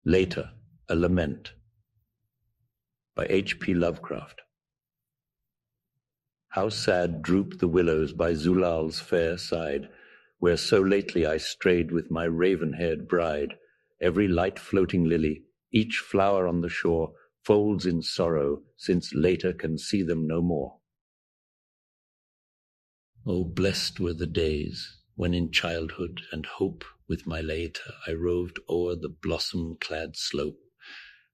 Laeta, a Lament, by H.P. Lovecraft. How sad droop the willows by Zulal's fair side, where so lately I strayed with my raven-haired bride. Every light floating lily, each flower on the shore, folds in sorrow, since Laeta can see them no more. Oh, blessed were the days, when in childhood and hope with my Laeta I roved o'er the blossom-clad slope,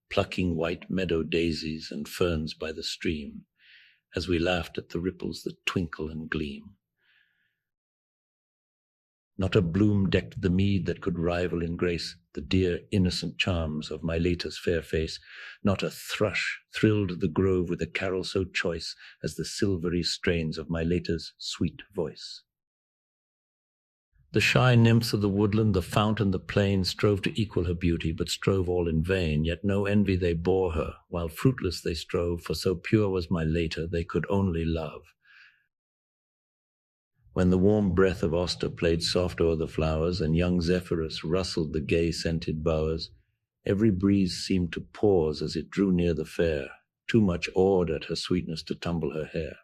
plucking white meadow daisies and ferns by the stream, as we laughed at the ripples that twinkle and gleam. Not a bloom decked the mead that could rival in grace the dear innocent charms of my Laeta's fair face. Not a thrush thrilled the grove with a carol so choice as the silvery strains of my Laeta's sweet voice. The shy nymphs of the woodland, the fount and the plain, strove to equal her beauty, but strove all in vain. Yet no envy they bore her, while fruitless they strove, for so pure was my Laeta, they could only love. When the warm breath of Auster played soft o'er the flowers, and young Zephyrus rustled the gay-scented bowers, every breeze seemed to pause as it drew near the fair, too much awed at her sweetness to tumble her hair.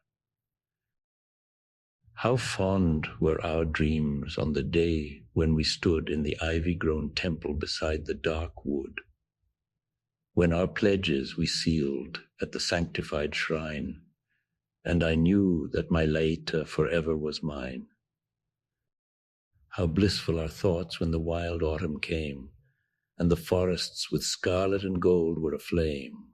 How fond were our dreams on the day when we stood in the ivy-grown temple beside the dark wood, when our pledges we sealed at the sanctified shrine, and I knew that my Laeta forever was mine. How blissful our thoughts when the wild autumn came, and the forests with scarlet and gold were aflame.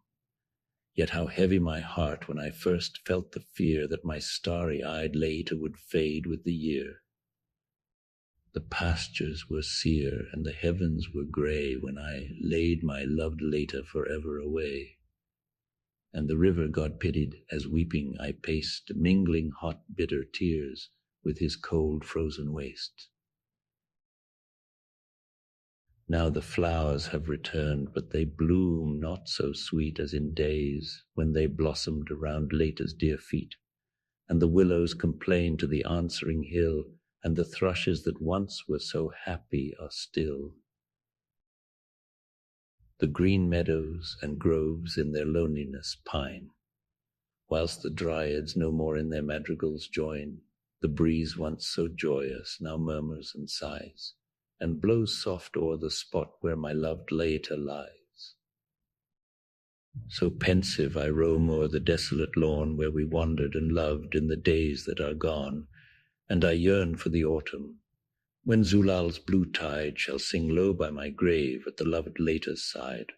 Yet how heavy my heart when I first felt the fear that my starry-eyed Laeta would fade with the year. The pastures were sere and the heavens were grey when I laid my loved Laeta forever away. And the river God pitied as weeping I paced, mingling hot bitter tears with his cold frozen waste. Now the flowers have returned, but they bloom not so sweet as in days when they blossomed around Laeta's dear feet, and the willows complain to the answering hill, and the thrushes that once were so happy are still. The green meadows and groves in their loneliness pine, whilst the dryads no more in their madrigals join. The breeze once so joyous now murmurs and sighs, and blows soft o'er the spot where my loved Laeta lies. So pensive I roam o'er the desolate lawn where we wandered and loved in the days that are gone, and I yearn for the autumn, when Zulal's blue tide shall sing low by my grave at the loved Laeta's side.